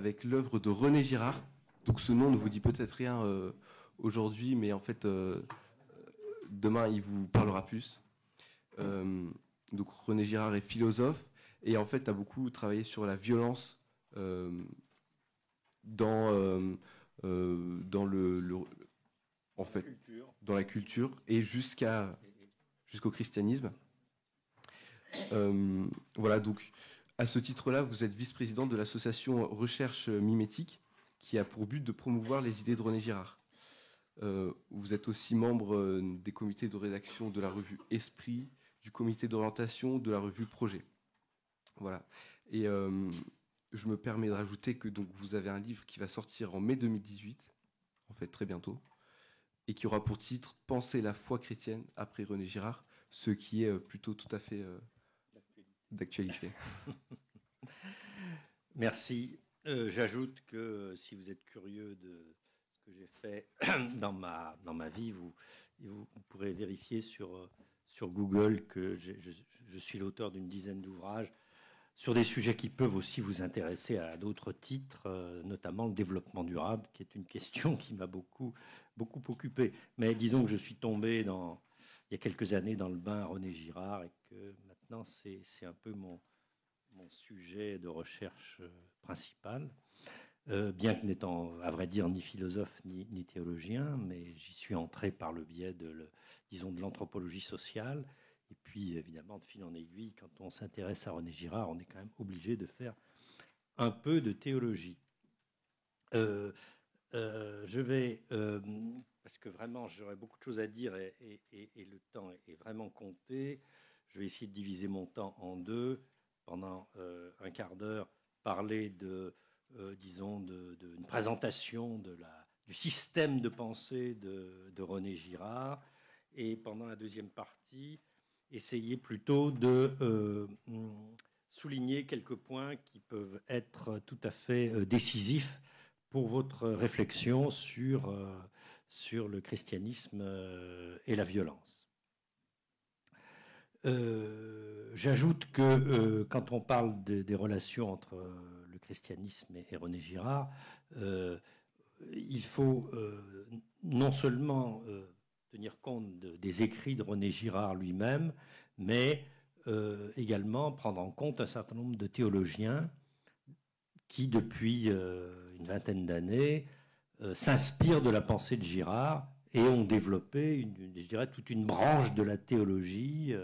avec l'œuvre de René Girard. Donc ce nom ne vous dit peut-être rien aujourd'hui, mais en fait, demain, il vous parlera plus. Donc René Girard est philosophe et en fait a beaucoup travaillé sur la violence dans en fait, dans la culture et jusqu'au christianisme. Voilà, donc à ce titre-là, vous êtes vice-président de l'association Recherche Mimétique, qui a pour but de promouvoir les idées de René Girard. Vous êtes aussi membre des comités de rédaction de la revue Esprit, du comité d'orientation de la revue Projet. Voilà. Et je me permets de rajouter que donc, vous avez un livre qui va sortir en mai 2018, en fait très bientôt, et qui aura pour titre « Penser la foi chrétienne après René Girard », ce qui est plutôt tout à fait d'actualité. Merci. J'ajoute que si vous êtes curieux de ce que j'ai fait dans ma vie, vous pourrez vérifier sur Google que je suis l'auteur d'une dizaine d'ouvrages sur des sujets qui peuvent aussi vous intéresser à d'autres titres, notamment le développement durable, qui est une question qui m'a beaucoup occupé. Mais disons que je suis tombé il y a quelques années dans le bain René Girard et que maintenant c'est un peu mon sujet de recherche principal, bien que n'étant, à vrai dire, ni philosophe ni théologien, mais j'y suis entré par le biais de l'anthropologie sociale. Et puis, évidemment, de fil en aiguille, quand on s'intéresse à René Girard, on est quand même obligé de faire un peu de théologie. Je vais, parce que vraiment, j'aurais beaucoup de choses à dire et le temps est vraiment compté. Je vais essayer de diviser mon temps en deux. Pendant un quart d'heure, parler d'une présentation du système de pensée de René Girard. Et pendant la deuxième partie, essayer plutôt de souligner quelques points qui peuvent être tout à fait décisifs pour votre réflexion sur le christianisme et la violence. J'ajoute que quand on parle des relations entre le christianisme et René Girard, il faut non seulement tenir compte des écrits de René Girard lui-même, mais également prendre en compte un certain nombre de théologiens qui, depuis une vingtaine d'années, s'inspirent de la pensée de Girard et ont développé, je dirais, toute une branche de la théologie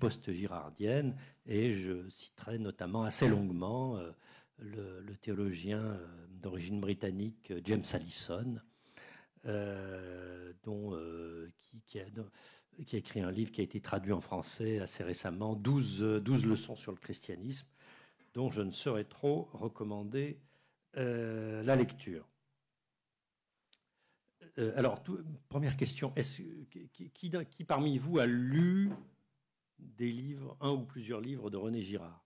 post-girardienne. Et je citerai notamment assez longuement le théologien d'origine britannique James Allison, qui a écrit un livre qui a été traduit en français assez récemment, 12 leçons sur le christianisme, dont je ne saurais trop recommander la lecture. Alors, première question, qui parmi vous a lu des livres, un ou plusieurs livres de René Girard?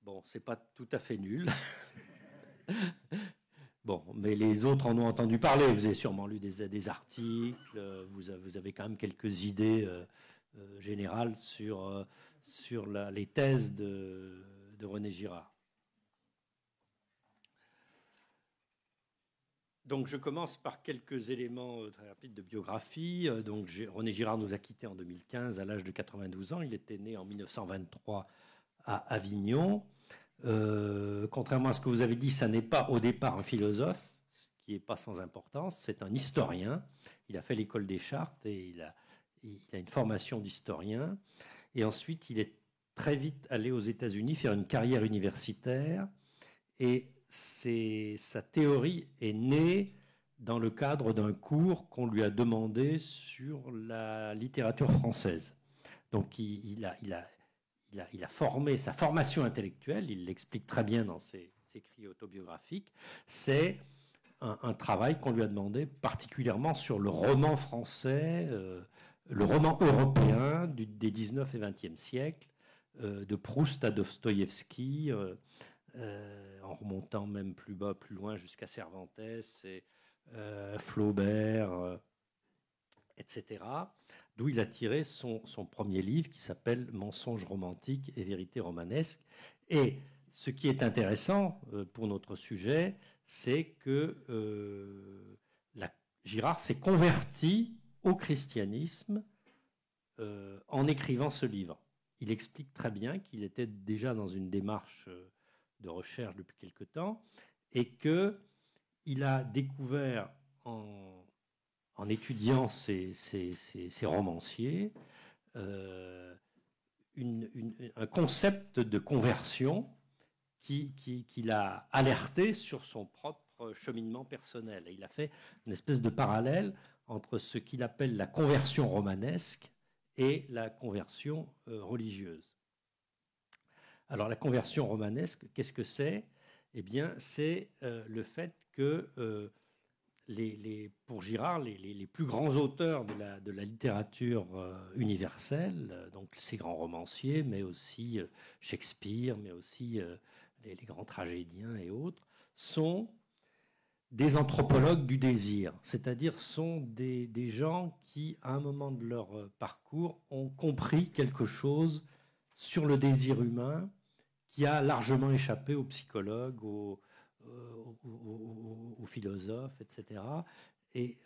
Bon, c'est pas tout à fait nul. Bon, mais les autres en ont entendu parler. Vous avez sûrement lu des articles, vous avez quand même quelques idées générales sur les thèses de René Girard. Donc, je commence par quelques éléments très rapides de biographie. Donc, René Girard nous a quittés en 2015 à l'âge de 92 ans. Il était né en 1923 à Avignon. Contrairement à ce que vous avez dit, ça n'est pas au départ un philosophe, ce qui n'est pas sans importance. C'est un historien. Il a fait l'école des Chartes et il a une formation d'historien. Et ensuite, il est très vite allé aux États-Unis faire une carrière universitaire. Et sa théorie est née dans le cadre d'un cours qu'on lui a demandé sur la littérature française. Donc, il a formé sa formation intellectuelle, il l'explique très bien dans ses écrits autobiographiques, c'est un travail qu'on lui a demandé particulièrement sur le roman français, le roman européen des 19 et 20e siècles, de Proust à Dostoïevski, en remontant même plus bas, plus loin jusqu'à Cervantes et Flaubert etc. D'où il a tiré son premier livre qui s'appelle Mensonges romantiques et vérités romanesques. Et ce qui est intéressant pour notre sujet, c'est que Girard s'est converti au christianisme en écrivant ce livre. Il explique très bien qu'il était déjà dans une démarche de recherche depuis quelque temps et qu'il a découvert en étudiant ces romanciers un concept de conversion qui l'a alerté sur son propre cheminement personnel. Et il a fait une espèce de parallèle entre ce qu'il appelle la conversion romanesque et la conversion religieuse. Alors la conversion romanesque, qu'est-ce que c'est ? Eh bien, c'est le fait que pour Girard, les plus grands auteurs de la littérature universelle, donc ces grands romanciers, mais aussi Shakespeare, mais aussi les grands tragédiens et autres, sont des anthropologues du désir, c'est-à-dire sont des gens qui, à un moment de leur parcours, ont compris quelque chose sur le désir humain qui a largement échappé aux psychologues, aux philosophes, etc. Et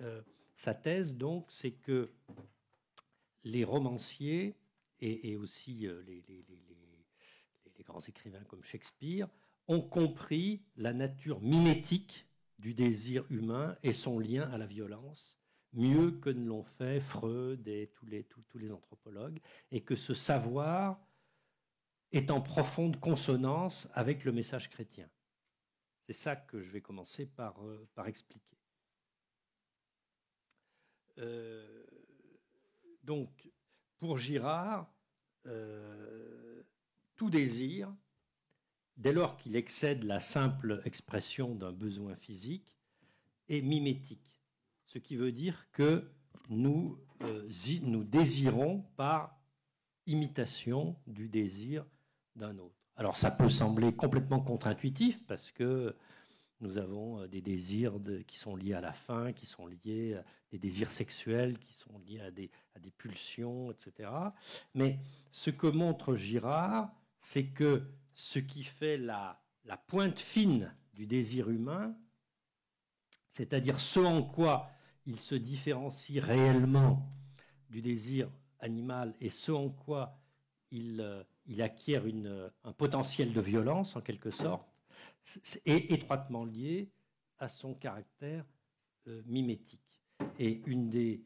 sa thèse, donc, c'est que les romanciers et aussi les grands écrivains comme Shakespeare ont compris la nature mimétique du désir humain et son lien à la violence, mieux que ne l'ont fait Freud et tous les anthropologues, et que ce savoir est en profonde consonance avec le message chrétien. C'est ça que je vais commencer par expliquer. Donc, pour Girard, tout désir, dès lors qu'il excède la simple expression d'un besoin physique, est mimétique. Ce qui veut dire que nous désirons par imitation du désir d'un autre. Alors ça peut sembler complètement contre-intuitif parce que nous avons des désirs qui sont liés à la faim, qui sont liés à des désirs sexuels, qui sont liés à des pulsions, etc. Mais ce que montre Girard, c'est que ce qui fait la pointe fine du désir humain, c'est-à-dire ce en quoi il se différencie réellement du désir animal et ce en quoi il acquiert un potentiel de violence, en quelque sorte, est étroitement lié à son caractère mimétique. Et une des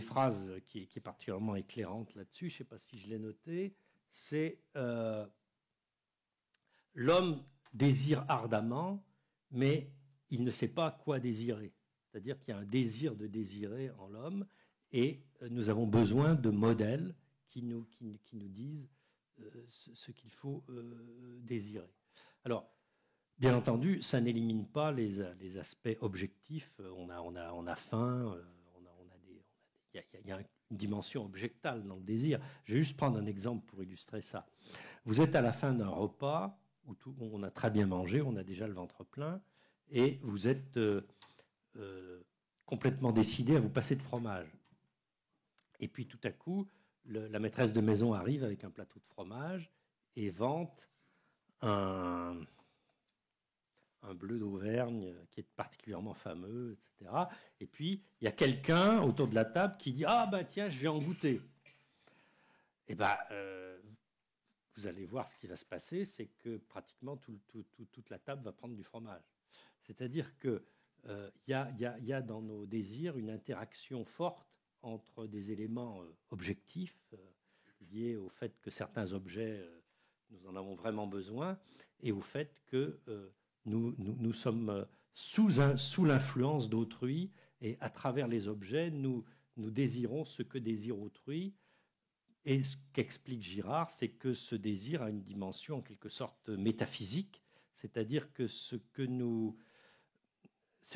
phrases qui est particulièrement éclairante là-dessus, je ne sais pas si je l'ai noté, c'est l'homme désire ardemment, mais il ne sait pas quoi désirer. C'est-à-dire qu'il y a un désir de désirer en l'homme, et nous avons besoin de modèles qui nous disent ce qu'il faut désirer. Alors, bien entendu, ça n'élimine pas les aspects objectifs. On a faim, il y a une dimension objectale dans le désir. Je vais juste prendre un exemple pour illustrer ça. Vous êtes à la fin d'un repas où on a très bien mangé, on a déjà le ventre plein, et vous êtes complètement décidé à vous passer de fromage. Et puis tout à coup, la maîtresse de maison arrive avec un plateau de fromage et vante un bleu d'Auvergne qui est particulièrement fameux, etc. Et puis, il y a quelqu'un autour de la table qui dit « Ah ben tiens, je vais en goûter ». Et ben, vous allez voir ce qui va se passer, c'est que pratiquement toute la table va prendre du fromage. C'est-à-dire qu'il y a dans nos désirs une interaction forte entre des éléments objectifs liés au fait que certains objets, nous en avons vraiment besoin, et au fait que nous sommes sous l'influence d'autrui, et à travers les objets, nous désirons ce que désire autrui. Et ce qu'explique Girard, c'est que ce désir a une dimension en quelque sorte métaphysique, c'est-à-dire que ce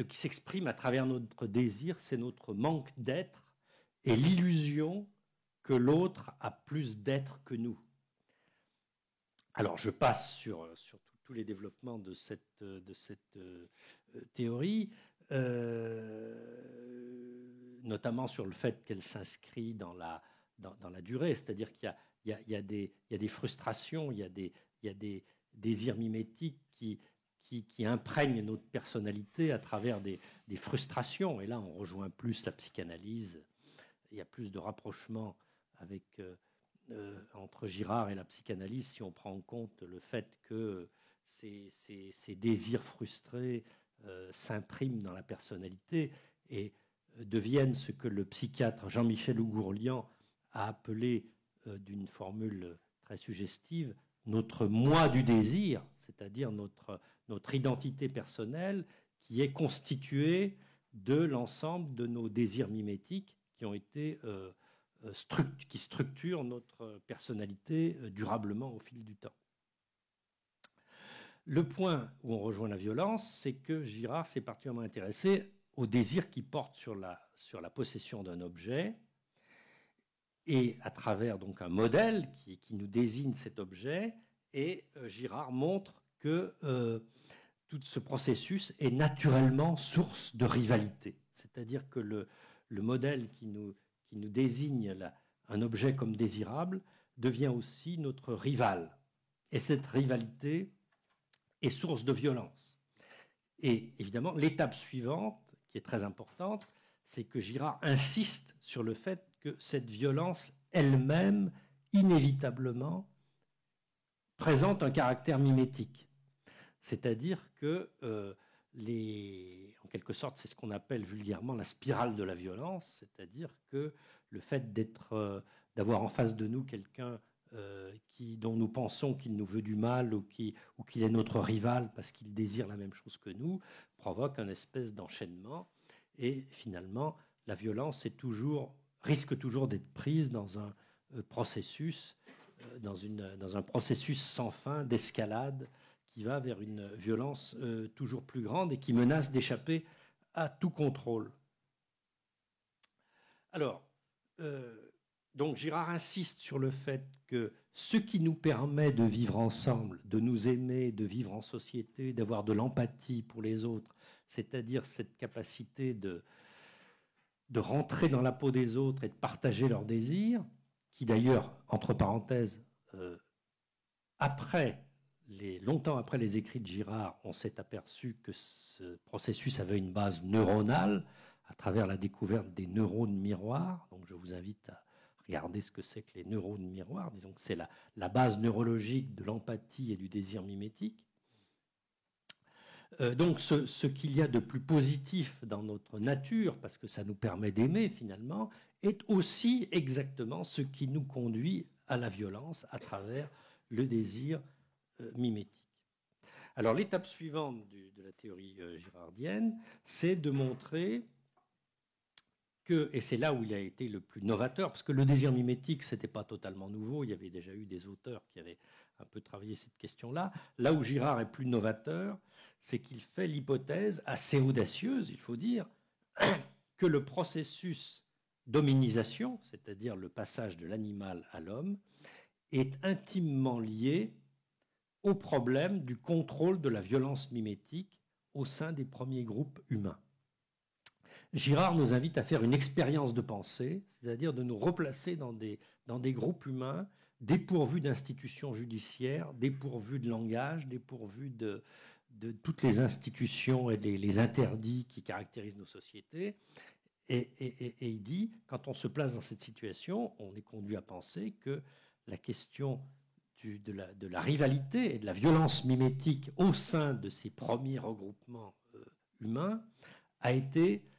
qui s'exprime à travers notre désir, c'est notre manque d'être et l'illusion que l'autre a plus d'être que nous. Alors, je passe sur tous les développements de cette théorie. notamment sur le fait qu'elle s'inscrit dans la durée, c'est-à-dire qu'il y a des frustrations, il y a des désirs mimétiques qui imprègnent notre personnalité à travers des frustrations. Et là, on rejoint plus la psychanalyse. Il y a plus de rapprochement entre Girard et la psychanalyse si on prend en compte le fait que ces désirs frustrés s'impriment dans la personnalité et deviennent ce que le psychiatre Jean-Michel Ougourlian a appelé, d'une formule très suggestive, notre moi du désir, c'est-à-dire notre identité personnelle qui est constituée de l'ensemble de nos désirs mimétiques qui ont été qui structurent notre personnalité durablement au fil du temps. Le point où on rejoint la violence, c'est que Girard s'est particulièrement intéressé au désir qui porte sur la possession d'un objet, et à travers donc un modèle qui nous désigne cet objet, et Girard montre que tout ce processus est naturellement source de rivalité. C'est-à-dire que le modèle qui nous désigne un objet comme désirable devient aussi notre rival. Et cette rivalité est source de violence. Et évidemment, l'étape suivante, qui est très importante, c'est que Girard insiste sur le fait que cette violence elle-même, inévitablement, présente un caractère mimétique. C'est-à-dire que, en quelque sorte, c'est ce qu'on appelle vulgairement la spirale de la violence, c'est-à-dire que le fait d'avoir en face de nous quelqu'un dont nous pensons qu'il nous veut du mal ou qu'il est notre rival parce qu'il désire la même chose que nous, provoque un espèce d'enchaînement. Et finalement, la violence risque toujours d'être prise dans un processus, dans un processus sans fin d'escalade qui va vers une violence toujours plus grande et qui menace d'échapper à tout contrôle. Alors, donc Girard insiste sur le fait que ce qui nous permet de vivre ensemble, de nous aimer, de vivre en société, d'avoir de l'empathie pour les autres, c'est-à-dire cette capacité de rentrer dans la peau des autres et de partager leurs désirs, qui d'ailleurs, entre parenthèses, longtemps après les écrits de Girard, on s'est aperçu que ce processus avait une base neuronale à travers la découverte des neurones miroirs. Donc je vous invite à regarder ce que c'est que les neurones miroirs. Disons que c'est la base neurologique de l'empathie et du désir mimétique. Donc ce qu'il y a de plus positif dans notre nature, parce que ça nous permet d'aimer finalement, est aussi exactement ce qui nous conduit à la violence à travers le désir mimétique. Alors l'étape suivante de la théorie girardienne, c'est de montrer que, et c'est là où il a été le plus novateur, parce que le désir mimétique, ce n'était pas totalement nouveau, il y avait déjà eu des auteurs qui avaient un peu travaillé cette question-là. Là où Girard est plus novateur, c'est qu'il fait l'hypothèse assez audacieuse, il faut dire, que le processus d'hominisation, c'est-à-dire le passage de l'animal à l'homme, est intimement lié au problème du contrôle de la violence mimétique au sein des premiers groupes humains. Girard nous invite à faire une expérience de pensée, c'est-à-dire de nous replacer dans des groupes humains dépourvus d'institutions judiciaires, dépourvus de langage, dépourvus de toutes les institutions et les interdits qui caractérisent nos sociétés. Et il dit, quand on se place dans cette situation, on est conduit à penser que la question de la rivalité et de la violence mimétique au sein de ces premiers regroupements humains a été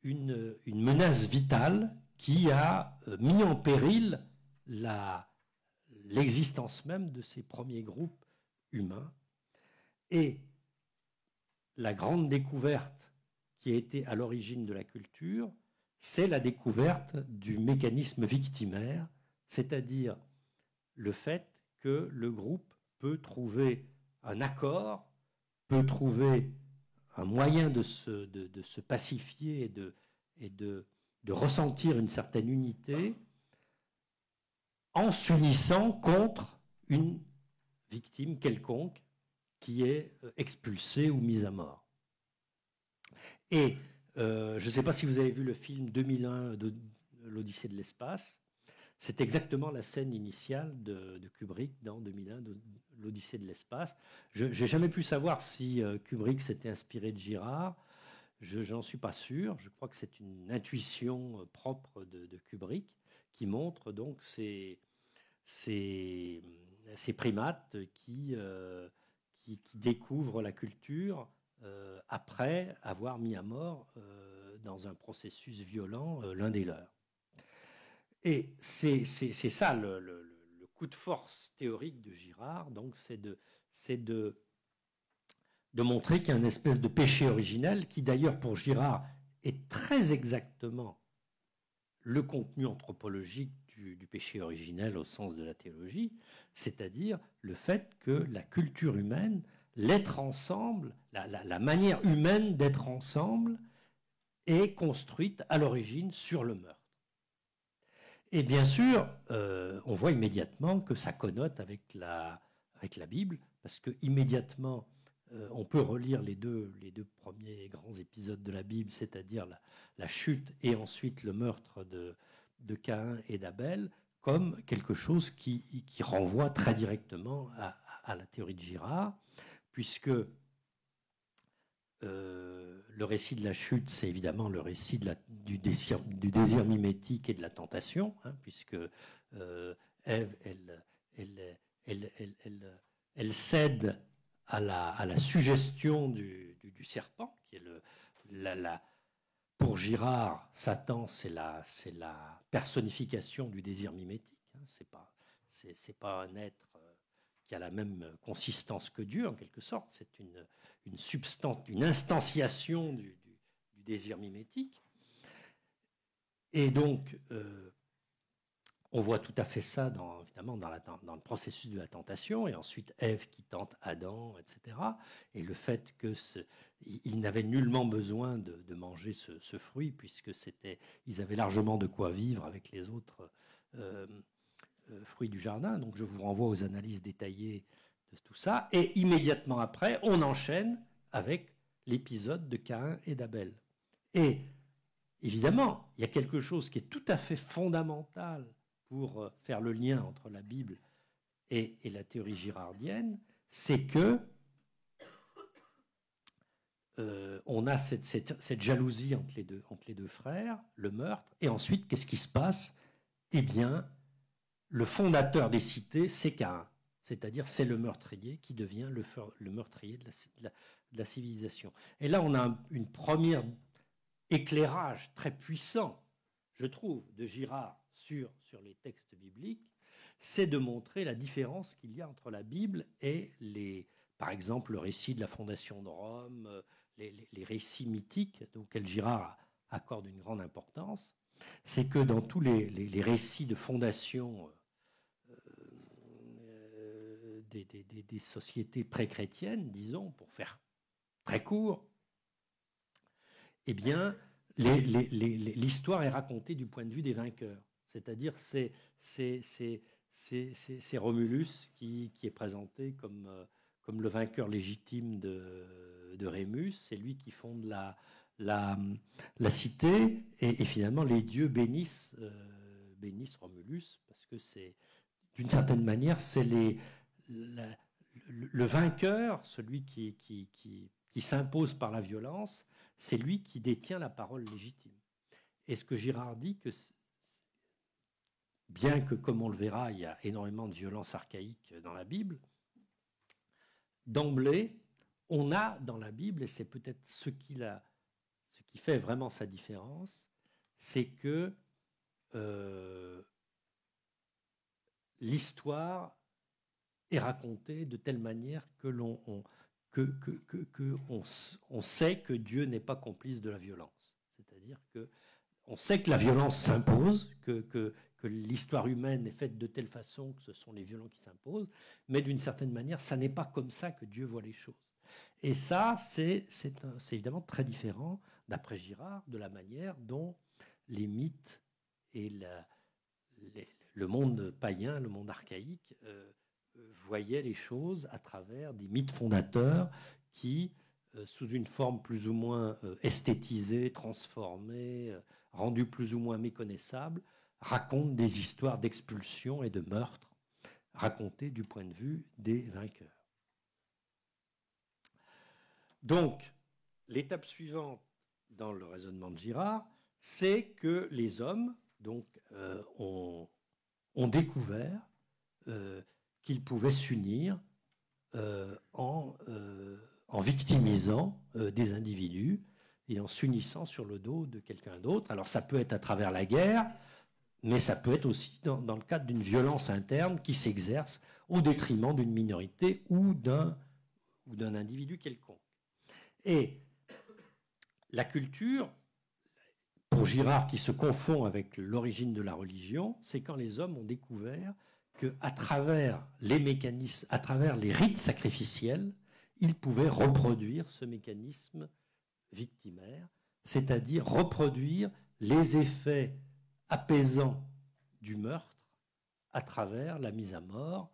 une menace vitale qui a mis en péril l'existence même de ces premiers groupes humains. Et la grande découverte qui a été à l'origine de la culture, c'est la découverte du mécanisme victimaire, c'est-à-dire le fait que le groupe peut trouver un accord, peut trouver un moyen de se pacifier et de ressentir une certaine unité en s'unissant contre une victime quelconque qui est expulsée ou mise à mort. Et je ne sais pas si vous avez vu le film 2001 de l'Odyssée de l'espace. C'est exactement la scène initiale de Kubrick dans 2001 de l'Odyssée de l'espace. Je n'ai jamais pu savoir si Kubrick s'était inspiré de Girard. Je n'en suis pas sûr. Je crois que c'est une intuition propre de Kubrick qui montre donc ces primates qui découvrent la culture après avoir mis à mort dans un processus violent l'un des leurs. Et c'est ça le coup de force théorique de Girard, donc c'est de montrer qu'il y a une espèce de péché originel qui d'ailleurs pour Girard est très exactement le contenu anthropologique du péché originel au sens de la théologie, c'est-à-dire le fait que la culture humaine, l'être ensemble, la manière humaine d'être ensemble est construite à l'origine sur le meurtre. Et bien sûr, on voit immédiatement que ça connote avec la Bible, parce que immédiatement, on peut relire les deux premiers grands épisodes de la Bible, c'est-à-dire la chute et ensuite le meurtre de Caïn et d'Abel, comme quelque chose qui renvoie très directement à la théorie de Girard, puisque le récit de la chute, c'est évidemment le récit du désir mimétique et de la tentation, hein, puisque Ève, elle cède à la suggestion du serpent, qui est pour Girard, Satan, c'est la personnification du désir mimétique. Hein, c'est pas un être qui a la même consistance que Dieu, en quelque sorte. C'est une instantiation du désir mimétique. Et donc, on voit tout à fait ça, évidemment, dans le processus de la tentation, et ensuite Ève qui tente Adam, etc. Et le fait qu'ils n'avaient nullement besoin de manger ce fruit, puisque ils avaient largement de quoi vivre avec les autres fruits du jardin. Donc je vous renvoie aux analyses détaillées de tout ça. Et immédiatement après, on enchaîne avec l'épisode de Caïn et d'Abel. Et évidemment, il y a quelque chose qui est tout à fait fondamental pour faire le lien entre la Bible et la théorie girardienne, c'est que on a cette jalousie entre les deux frères, le meurtre, et ensuite, qu'est-ce qui se passe? Eh bien, le fondateur des cités, c'est Caïn, c'est-à-dire c'est le meurtrier qui devient le meurtrier de la civilisation. Et là, on a une première éclairage très puissant, je trouve, de Girard sur les textes bibliques, c'est de montrer la différence qu'il y a entre la Bible et par exemple, le récit de la fondation de Rome, les récits mythiques auxquels Girard accorde une grande importance. C'est que dans tous les récits de fondation des sociétés pré-chrétiennes, disons, pour faire très court, eh bien, l'histoire est racontée du point de vue des vainqueurs. C'est-à-dire, c'est Romulus qui est présenté comme le vainqueur légitime de Rémus. C'est lui qui fonde la cité. Et finalement, les dieux bénissent Romulus, parce que d'une certaine manière, c'est le vainqueur, celui qui s'impose par la violence, c'est lui qui détient la parole légitime. Et ce que Girard dit, que bien que, comme on le verra, il y a énormément de violence archaïque dans la Bible, d'emblée, on a dans la Bible, et c'est peut-être ce qui fait vraiment sa différence, c'est que l'histoire est racontée de telle manière que on sait que Dieu n'est pas complice de la violence. C'est-à-dire qu'on sait que la violence s'impose, que l'histoire humaine est faite de telle façon que ce sont les violents qui s'imposent, mais d'une certaine manière, ça n'est pas comme ça que Dieu voit les choses. Et ça, c'est évidemment très différent, d'après Girard, de la manière dont les mythes et le monde païen, le monde archaïque, voyaient les choses à travers des mythes fondateurs qui sous une forme plus ou moins esthétisée, transformée, rendue plus ou moins méconnaissable, raconte des histoires d'expulsion et de meurtre, racontées du point de vue des vainqueurs. Donc, l'étape suivante dans le raisonnement de Girard, c'est que les hommes donc, ont découvert qu'ils pouvaient s'unir en victimisant des individus et en s'unissant sur le dos de quelqu'un d'autre. Alors ça peut être à travers la guerre, mais ça peut être aussi dans le cadre d'une violence interne qui s'exerce au détriment d'une minorité ou d'un individu quelconque. Et la culture, pour Girard, qui se confond avec l'origine de la religion, c'est quand les hommes ont découvert qu'à travers les mécanismes, à travers les rites sacrificiels, ils pouvaient reproduire ce mécanisme victimaire, c'est-à-dire reproduire les effets apaisants du meurtre à travers la mise à mort,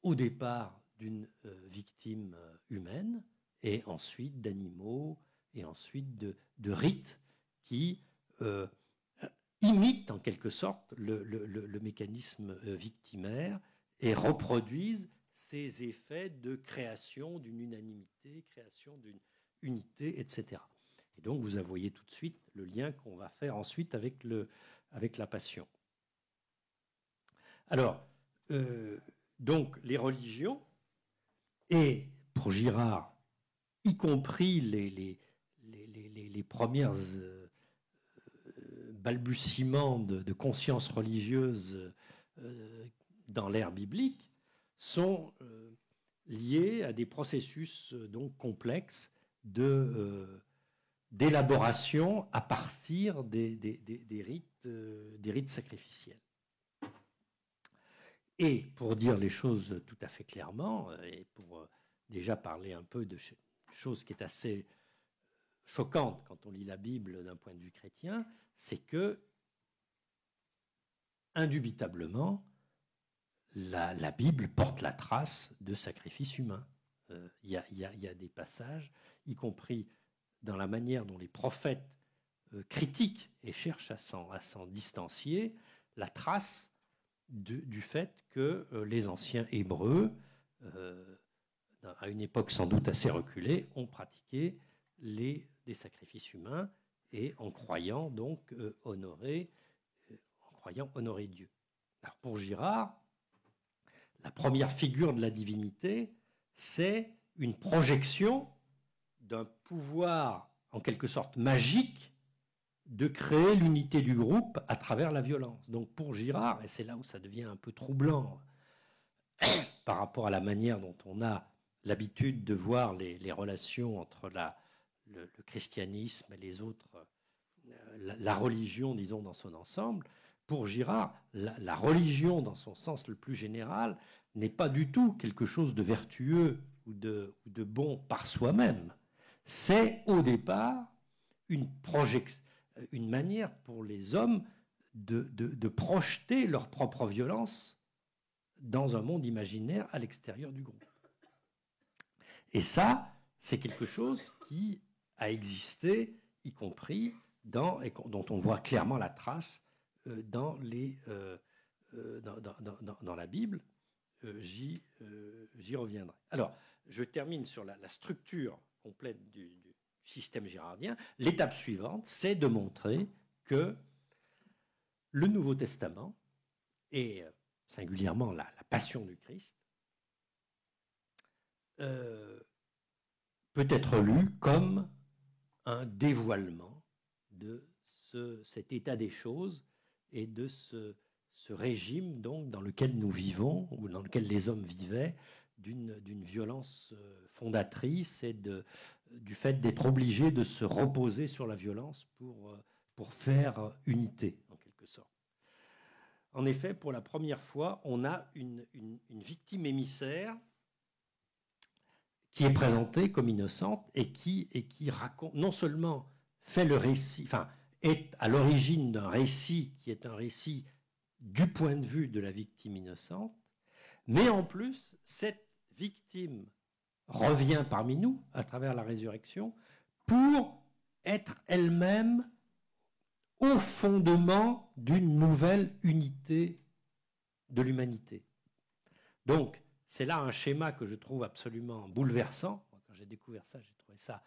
au départ d'une victime humaine, et ensuite d'animaux, et ensuite de rites qui imitent en quelque sorte le mécanisme victimaire et reproduisent ces effets de création d'une unanimité, création d'une unité, etc. Et donc vous voyez tout de suite le lien qu'on va faire ensuite avec la passion. Alors, donc les religions, et pour Girard, y compris les premières balbutiements de conscience religieuse dans l'ère biblique, sont liés à des processus donc complexes d'élaboration à partir des rites sacrificiels. Et pour dire les choses tout à fait clairement, et pour déjà parler un peu de chose qui est assez choquante quand on lit la Bible d'un point de vue chrétien, c'est que, indubitablement, la Bible porte la trace de sacrifices humains. Il y a des passages, y compris dans la manière dont les prophètes critiquent et cherchent à s'en distancier, la trace du fait que les anciens Hébreux, à une époque sans doute assez reculée, ont pratiqué des sacrifices humains et en croyant donc honorer Dieu. Alors pour Girard, la première figure de la divinité, c'est une projection d'un pouvoir en quelque sorte magique de créer l'unité du groupe à travers la violence. Donc pour Girard, et c'est là où ça devient un peu troublant par rapport à la manière dont on a l'habitude de voir les relations entre le christianisme et les autres, la religion, disons, dans son ensemble, pour Girard, la religion, dans son sens le plus général, n'est pas du tout quelque chose de vertueux ou de bon par soi-même. C'est, au départ, une manière pour les hommes de projeter leur propre violence dans un monde imaginaire à l'extérieur du groupe. Et ça, c'est quelque chose qui a existé, y compris dont on voit clairement la trace dans la Bible. J'y reviendrai. Alors, je termine sur la structure complète du système girardien. L'étape suivante, c'est de montrer que le Nouveau Testament, et singulièrement la Passion du Christ, peut être lu comme un dévoilement de cet état des choses et de ce régime donc dans lequel nous vivons, ou dans lequel les hommes vivaient, d'une violence fondatrice et du fait d'être obligés de se reposer sur la violence pour faire unité, en quelque sorte. En effet, pour la première fois, on a une victime émissaire qui est présentée comme innocente et qui raconte, non seulement fait le récit, enfin, est à l'origine d'un récit qui est un récit du point de vue de la victime innocente, mais en plus, cette victime revient parmi nous à travers la résurrection pour être elle-même au fondement d'une nouvelle unité de l'humanité. Donc, c'est là un schéma que je trouve absolument bouleversant. Quand j'ai découvert ça, j'ai trouvé ça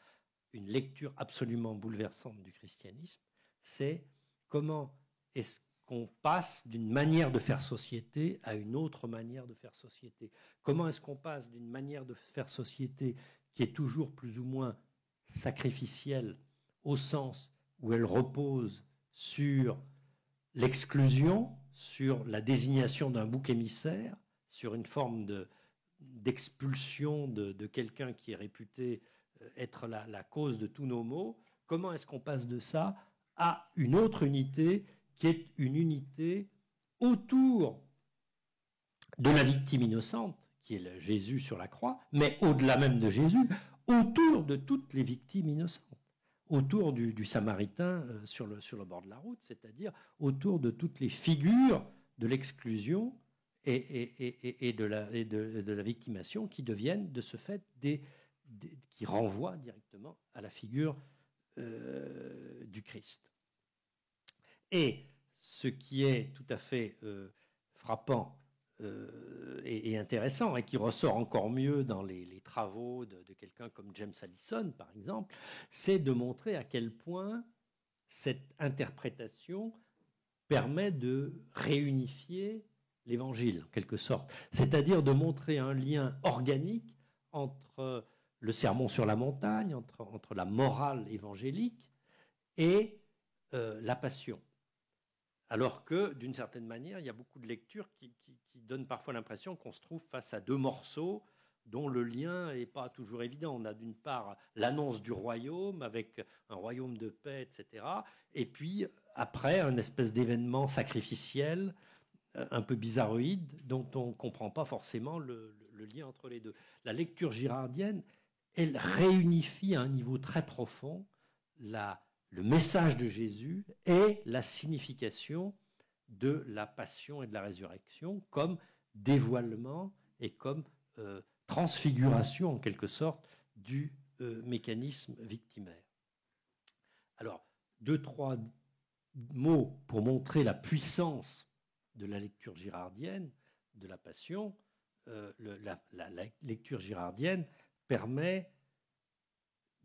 une lecture absolument bouleversante du christianisme. C'est comment est-ce qu'on passe d'une manière de faire société à une autre manière de faire société. Comment est-ce qu'on passe d'une manière de faire société qui est toujours plus ou moins sacrificielle, au sens où elle repose sur l'exclusion, sur la désignation d'un bouc émissaire, sur une forme d'expulsion de quelqu'un qui est réputé être la cause de tous nos maux. Comment est-ce qu'on passe de ça à une autre unité qui est une unité autour de la victime innocente, qui est Jésus sur la croix, mais au-delà même de Jésus, autour de toutes les victimes innocentes, autour du Samaritain sur le bord de la route, c'est-à-dire autour de toutes les figures de l'exclusion et de la victimation qui deviennent de ce fait qui renvoient directement à la figure du Christ. Et ce qui est tout à fait frappant et intéressant, et qui ressort encore mieux dans les travaux de quelqu'un comme James Allison, par exemple, c'est de montrer à quel point cette interprétation permet de réunifier l'Évangile, en quelque sorte. C'est-à-dire de montrer un lien organique entre le sermon sur la montagne, entre la morale évangélique et la passion. Alors que, d'une certaine manière, il y a beaucoup de lectures qui donnent parfois l'impression qu'on se trouve face à deux morceaux dont le lien n'est pas toujours évident. On a d'une part l'annonce du royaume avec un royaume de paix, etc. Et puis, après, un espèce d'événement sacrificiel, un peu bizarroïde, dont on ne comprend pas forcément le lien entre les deux. La lecture girardienne, elle réunifie à un niveau très profond le message de Jésus et la signification de la passion et de la résurrection comme dévoilement et comme transfiguration, en quelque sorte, du mécanisme victimaire. Alors, 2-3 mots pour montrer la puissance de la lecture girardienne, de la passion. La lecture girardienne permet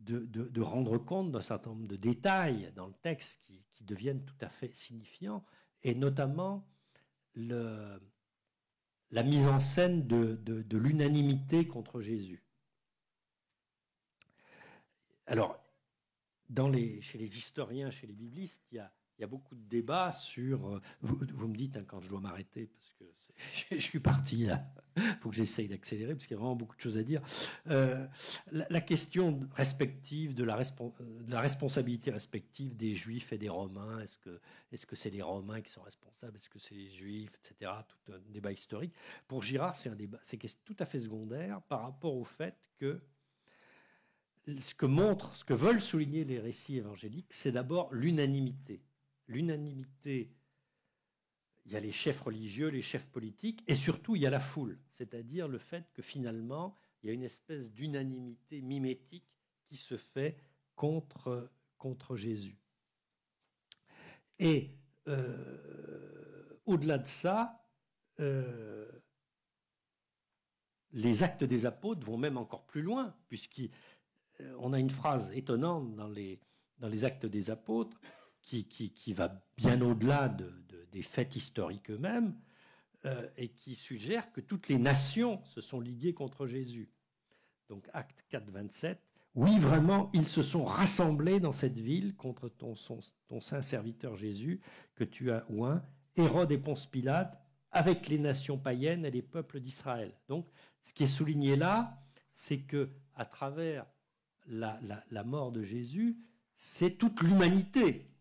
de rendre compte d'un certain nombre de détails dans le texte qui deviennent tout à fait signifiants, et notamment la mise en scène de l'unanimité contre Jésus. Alors, chez les historiens, chez les biblistes, il y a beaucoup de débats sur... Vous me dites quand je dois m'arrêter, parce que je suis parti là. Il faut que j'essaye d'accélérer, parce qu'il y a vraiment beaucoup de choses à dire. La question respective de la responsabilité respective des Juifs et des Romains, est-ce que c'est les Romains qui sont responsables, est-ce que c'est les Juifs, etc. Tout un débat historique. Pour Girard, c'est tout à fait secondaire par rapport au fait que ce que veulent souligner les récits évangéliques, c'est d'abord l'unanimité. L'unanimité, il y a les chefs religieux, les chefs politiques, et surtout il y a la foule, c'est-à-dire le fait que finalement, il y a une espèce d'unanimité mimétique qui se fait contre Jésus. Et au-delà de ça, les actes des apôtres vont même encore plus loin, puisqu'on a une phrase étonnante dans les actes des apôtres qui va bien au-delà des faits historiques eux-mêmes et qui suggère que toutes les nations se sont liguées contre Jésus. Donc acte 4, 27, oui, vraiment, ils se sont rassemblés dans cette ville contre ton saint serviteur Jésus que tu as oint, Hérode et Ponce Pilate, avec les nations païennes et les peuples d'Israël. Donc, ce qui est souligné là, c'est que à travers la mort de Jésus, c'est toute l'humanité,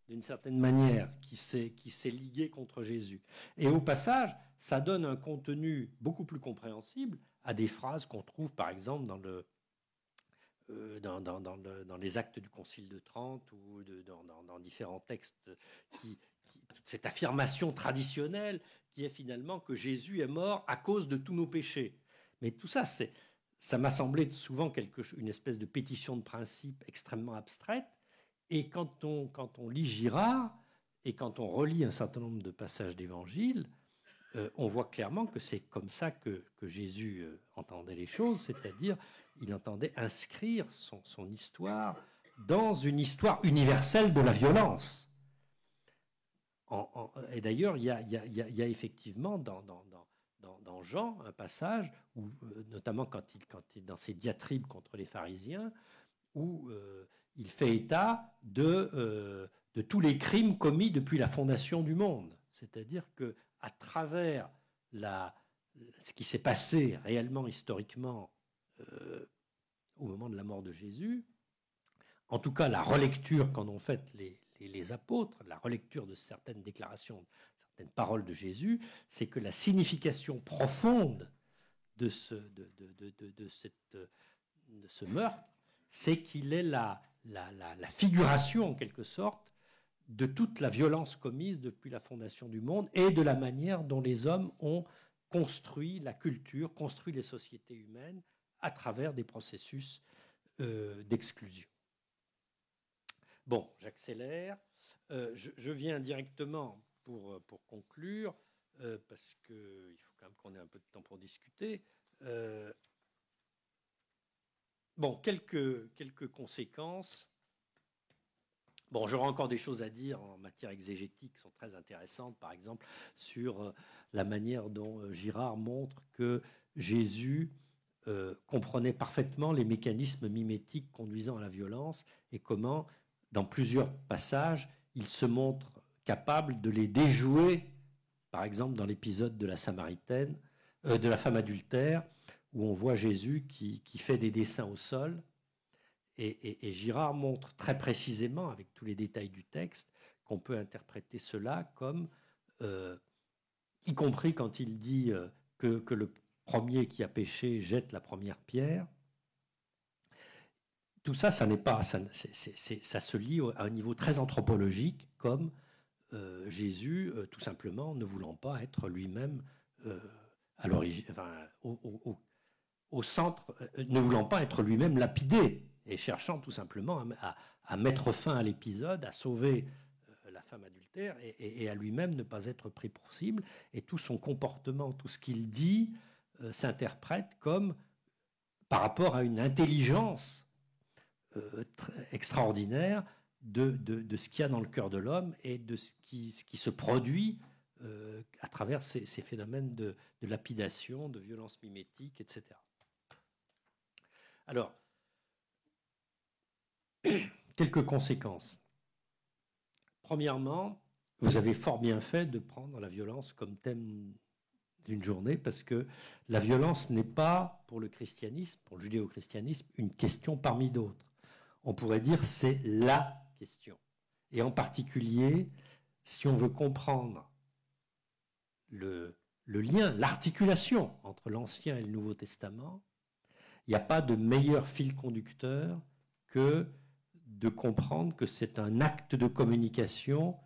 d'une certaine manière, qui s'est liguée contre Jésus. Et au passage, ça donne un contenu beaucoup plus compréhensible à des phrases qu'on trouve, par exemple, dans les actes du Concile de Trente ou dans différents textes, cette affirmation traditionnelle qui est finalement que Jésus est mort à cause de tous nos péchés. Mais tout ça, ça m'a semblé souvent une espèce de pétition de principe extrêmement abstraite. Et quand on lit Girard, et quand on relit un certain nombre de passages d'Évangile, on voit clairement que c'est comme ça que Jésus entendait les choses, c'est-à-dire il entendait inscrire son histoire dans une histoire universelle de la violence. Et d'ailleurs, il y a effectivement dans Jean un passage, où, notamment quand il dans ses diatribes contre les pharisiens, où il fait état de tous les crimes commis depuis la fondation du monde. C'est-à-dire qu'à travers ce qui s'est passé réellement, historiquement, au moment de la mort de Jésus, en tout cas la relecture qu'en ont faite les apôtres, la relecture de certaines déclarations, certaines paroles de Jésus, c'est que la signification profonde de ce meurtre, c'est qu'il est la figuration, en quelque sorte, de toute la violence commise depuis la fondation du monde et de la manière dont les hommes ont construit la culture, construit les sociétés humaines à travers des processus d'exclusion. Bon, j'accélère. Je viens directement pour conclure, parce qu'il faut quand même qu'on ait un peu de temps pour discuter. Bon, quelques conséquences. Bon, j'aurai encore des choses à dire en matière exégétique qui sont très intéressantes, par exemple sur la manière dont Girard montre que Jésus comprenait parfaitement les mécanismes mimétiques conduisant à la violence et comment, dans plusieurs passages, il se montre capable de les déjouer, par exemple dans l'épisode de la Samaritaine, de la femme adultère, où on voit Jésus qui fait des dessins au sol. Et Girard montre très précisément, avec tous les détails du texte, qu'on peut interpréter cela comme, y compris quand il dit que le premier qui a péché jette la première pierre. Tout ça, ça se lit à un niveau très anthropologique, comme Jésus, tout simplement, ne voulant pas être lui-même à l'origine, au centre, ne voulant pas être lui-même lapidé, et cherchant tout simplement à mettre fin à l'épisode, à sauver la femme adultère, et à lui-même ne pas être pris pour cible. Et tout son comportement, tout ce qu'il dit, s'interprète comme par rapport à une intelligence extraordinaire de ce qu'il y a dans le cœur de l'homme et de ce qui se produit à travers ces phénomènes de lapidation, de violence mimétique, etc. Alors, quelques conséquences. Premièrement, vous avez fort bien fait de prendre la violence comme thème d'une journée, parce que la violence n'est pas, pour le christianisme, pour le judéo-christianisme, une question parmi d'autres. On pourrait dire c'est la question. Et en particulier, si on veut comprendre le lien, l'articulation entre l'Ancien et le Nouveau Testament, il n'y a pas de meilleur fil conducteur que de comprendre que c'est un acte de communication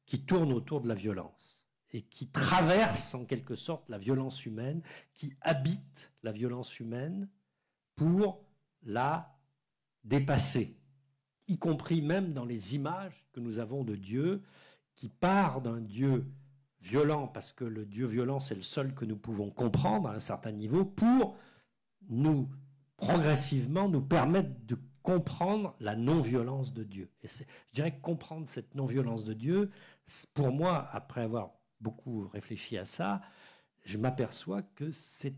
qui tourne autour de la violence et qui traverse en quelque sorte la violence humaine, qui habite la violence humaine pour la dépasser, y compris même dans les images que nous avons de Dieu, qui part d'un Dieu violent, parce que le Dieu violent, c'est le seul que nous pouvons comprendre à un certain niveau, pour nous progressivement nous permettre de comprendre la non-violence de Dieu. Et je dirais que comprendre cette non-violence de Dieu, pour moi, après avoir beaucoup réfléchi à ça, je m'aperçois que c'est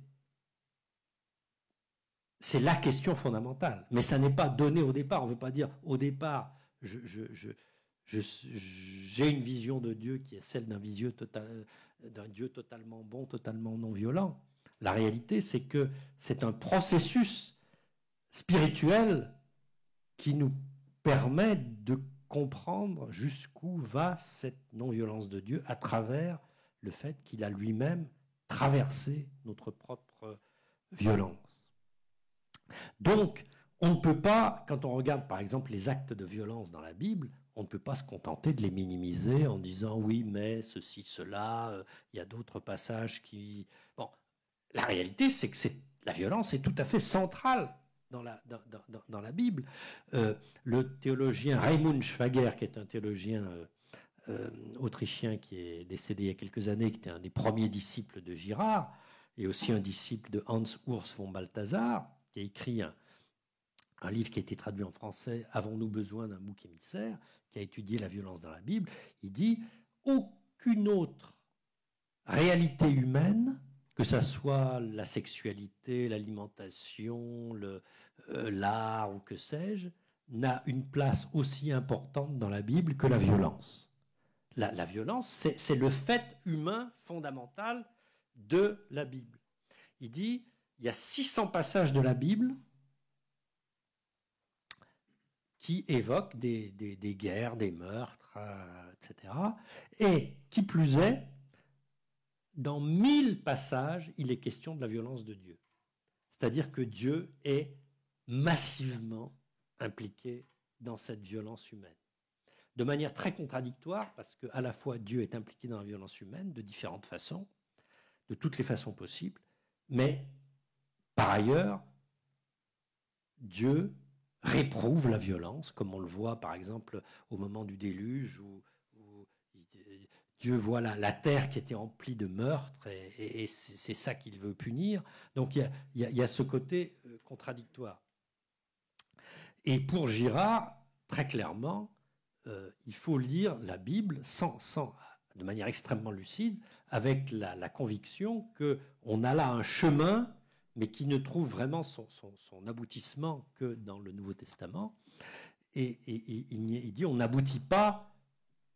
la question fondamentale. Mais ça n'est pas donné au départ. On ne veut pas dire au départ, j'ai une vision de Dieu qui est celle d'un Dieu totalement bon, totalement non-violent. La réalité, c'est que c'est un processus spirituel qui nous permet de comprendre jusqu'où va cette non-violence de Dieu à travers le fait qu'il a lui-même traversé notre propre violence. Donc, on ne peut pas, quand on regarde par exemple les actes de violence dans la Bible, on ne peut pas se contenter de les minimiser en disant oui, mais ceci, cela, il y a d'autres passages qui... Bon, la réalité, c'est que la violence est tout à fait centrale dans la Bible. Le théologien Raimund Schwager, qui est un théologien autrichien qui est décédé il y a quelques années, qui était un des premiers disciples de Girard, et aussi un disciple de Hans Urs von Balthasar, qui a écrit un livre qui a été traduit en français, Avons-nous besoin d'un bouc émissaire, qui a étudié la violence dans la Bible. Il dit « Aucune autre réalité humaine, que ça soit la sexualité, l'alimentation, l'art ou que sais-je, n'a une place aussi importante dans la Bible que la violence. » La violence, c'est le fait humain fondamental de la Bible. Il dit, il y a 600 passages de la Bible qui évoquent des guerres, des meurtres, etc. Et qui plus est, dans 1000 passages, il est question de la violence de Dieu. C'est-à-dire que Dieu est massivement impliqué dans cette violence humaine. De manière très contradictoire, parce qu'à la fois Dieu est impliqué dans la violence humaine de différentes façons, de toutes les façons possibles, mais par ailleurs, Dieu réprouve la violence, comme on le voit par exemple au moment du déluge, où Dieu voit la terre qui était remplie de meurtres, et c'est ça qu'il veut punir. Donc il y a ce côté contradictoire. Et pour Girard, très clairement, il faut lire la Bible de manière extrêmement lucide, avec la conviction qu'on a là un chemin, mais qui ne trouve vraiment son aboutissement que dans le Nouveau Testament. Et il dit on n'aboutit pas,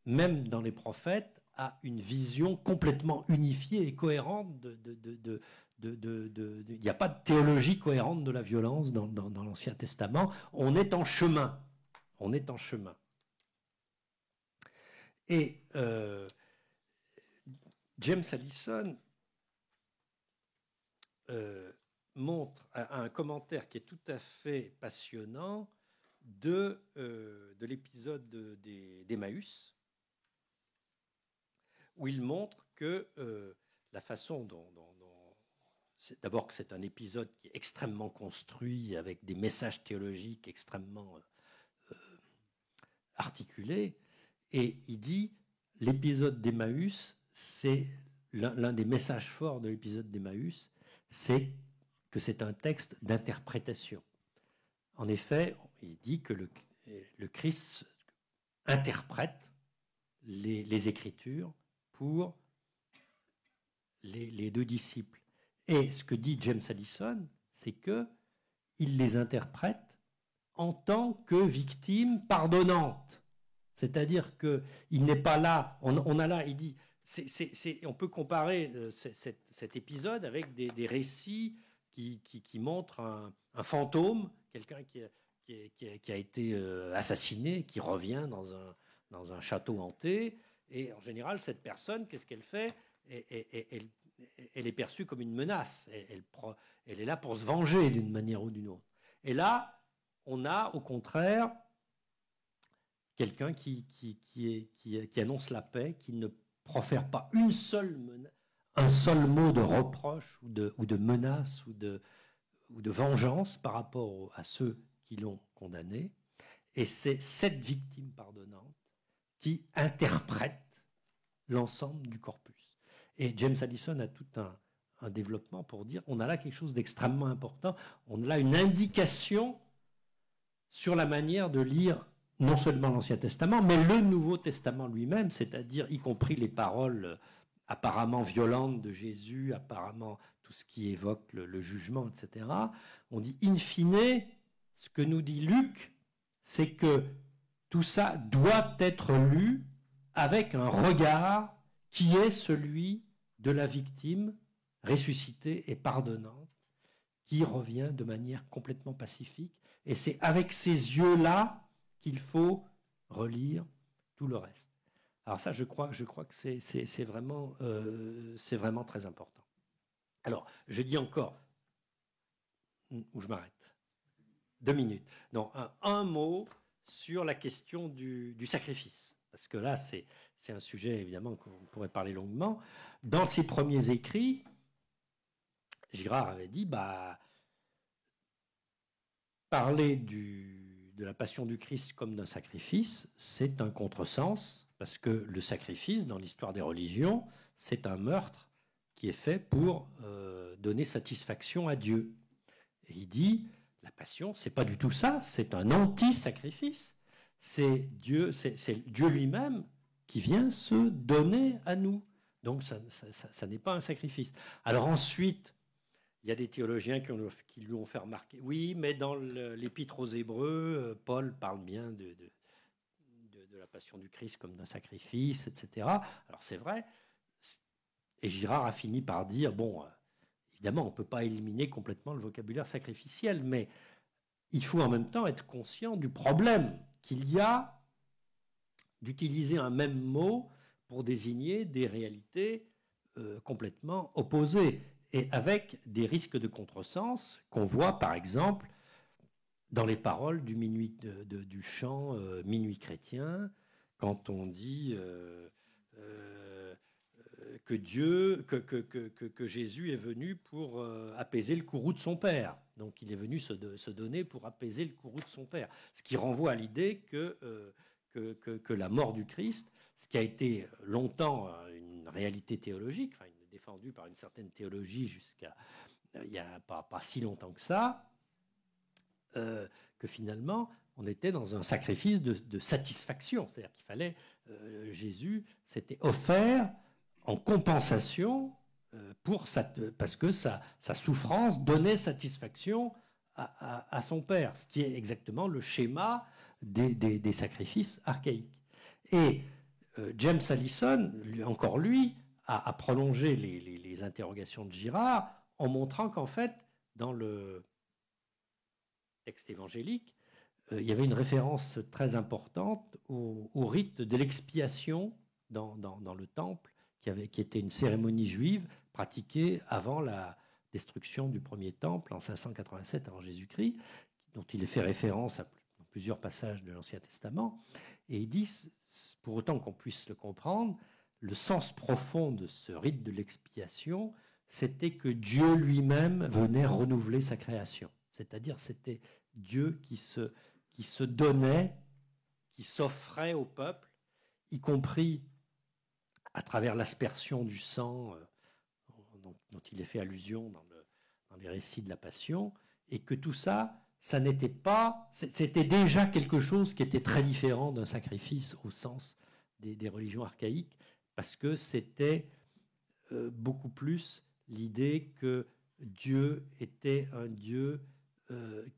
même dans les prophètes, à une vision complètement unifiée et cohérente il n'y a pas de théologie cohérente de la violence dans l'Ancien Testament. On est en chemin. On est en chemin. Et James Allison montre un commentaire qui est tout à fait passionnant de l'épisode d'Emmaüs, où il montre que la façon dont d'abord que c'est un épisode qui est extrêmement construit, avec des messages théologiques extrêmement articulés, et il dit l'épisode d'Emmaüs, c'est l'un des messages forts de l'épisode d'Emmaüs, c'est que c'est un texte d'interprétation. En effet, il dit que le Christ interprète les Écritures pour les deux disciples. Et ce que dit James Allison, c'est qu'il les interprète en tant que victime pardonnante. C'est-à-dire qu'il n'est pas là, on a là, il dit, on peut comparer cet épisode avec des récits qui montrent un fantôme, quelqu'un qui a été assassiné, qui revient dans un château hanté, et en général, cette personne, qu'est-ce qu'elle fait ? Elle est perçue comme une menace, elle est là pour se venger d'une manière ou d'une autre. Et là, on a au contraire quelqu'un qui annonce la paix, qui ne profère pas un seul mot de reproche ou de menace ou de vengeance par rapport à ceux qui l'ont condamné. Et c'est cette victime pardonnante qui interprète l'ensemble du corpus. Et James Allison a tout un développement pour dire on a là quelque chose d'extrêmement important, on a là une indication sur la manière de lire non seulement l'Ancien Testament, mais le Nouveau Testament lui-même, c'est-à-dire y compris les paroles apparemment violentes de Jésus, apparemment tout ce qui évoque le jugement, etc. On dit, in fine, ce que nous dit Luc, c'est que tout ça doit être lu avec un regard qui est celui de la victime ressuscitée et pardonnante, qui revient de manière complètement pacifique. Et c'est avec ces yeux-là qu'il faut relire tout le reste. Alors ça, je crois que c'est vraiment très important. Alors, je dis encore, où je m'arrête, 2 minutes. Non, un mot sur la question du sacrifice, parce que là, c'est un sujet, évidemment, qu'on pourrait parler longuement. Dans ses premiers écrits, Girard avait dit, parler de la passion du Christ comme d'un sacrifice, c'est un contresens, parce que le sacrifice, dans l'histoire des religions, c'est un meurtre qui est fait pour donner satisfaction à Dieu. Et il dit, la passion, c'est pas du tout ça, c'est un anti-sacrifice. C'est Dieu lui-même qui vient se donner à nous. Donc ça n'est pas un sacrifice. Alors ensuite, il y a des théologiens qui lui ont fait remarquer, oui, mais dans l'Épître aux Hébreux, Paul parle bien de la passion du Christ comme d'un sacrifice, etc. Alors c'est vrai, et Girard a fini par dire, bon, évidemment, on ne peut pas éliminer complètement le vocabulaire sacrificiel, mais il faut en même temps être conscient du problème qu'il y a d'utiliser un même mot pour désigner des réalités complètement opposées, et avec des risques de contresens qu'on voit par exemple dans les paroles du chant Minuit chrétien, quand on dit que Jésus est venu pour apaiser le courroux de son Père. Donc il est venu se donner pour apaiser le courroux de son Père. Ce qui renvoie à l'idée que la mort du Christ, ce qui a été longtemps une réalité théologique, enfin défendue par une certaine théologie jusqu'à il n'y a pas si longtemps que ça, que finalement on était dans un sacrifice de satisfaction. C'est-à-dire qu'il fallait, Jésus s'était offert en compensation parce que sa souffrance donnait satisfaction à son Père, ce qui est exactement le schéma des sacrifices archaïques. Et James Allison, encore lui, a prolongé les interrogations de Girard en montrant qu'en fait, dans le texte évangélique, il y avait une référence très importante au rite de l'expiation dans le temple, qui était une cérémonie juive pratiquée avant la destruction du premier temple en 587 avant Jésus-Christ, dont il est fait référence dans plusieurs passages de l'Ancien Testament. Et il dit, pour autant qu'on puisse le comprendre, le sens profond de ce rite de l'expiation, c'était que Dieu lui-même venait renouveler sa création. C'est-à-dire, c'était Dieu qui se donnait, qui s'offrait au peuple, y compris à travers l'aspersion du sang dont il est fait allusion dans les récits de la Passion, et que tout ça, c'était déjà quelque chose qui était très différent d'un sacrifice au sens des religions archaïques, parce que c'était beaucoup plus l'idée que Dieu était un Dieu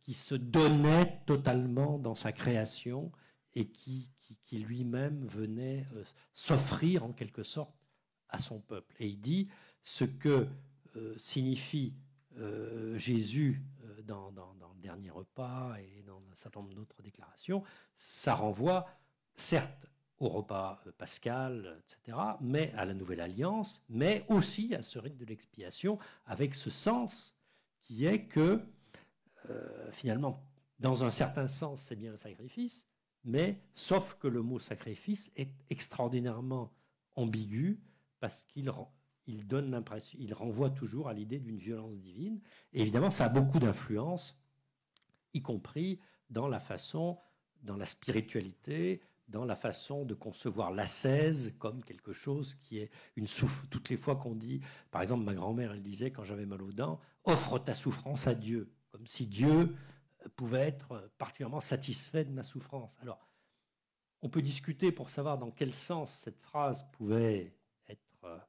qui se donnait totalement dans sa création et qui lui-même venait s'offrir en quelque sorte à son peuple. Et il dit ce que signifie Jésus dans le dernier repas et dans un certain nombre d'autres déclarations, ça renvoie certes au repas pascal, etc., mais à la Nouvelle Alliance, mais aussi à ce rite de l'expiation, avec ce sens qui est que finalement, dans un certain sens, c'est bien un sacrifice, mais sauf que le mot sacrifice est extraordinairement ambigu parce qu'il donne l'impression, il renvoie toujours à l'idée d'une violence divine. Et évidemment, ça a beaucoup d'influence, y compris dans la façon, dans la spiritualité, dans la façon de concevoir l'ascèse comme quelque chose qui est une souffrance. Toutes les fois qu'on dit, par exemple, ma grand-mère, elle disait quand j'avais mal aux dents, offre ta souffrance à Dieu, comme si Dieu pouvait être particulièrement satisfait de ma souffrance. Alors, on peut discuter pour savoir dans quel sens cette phrase pouvait être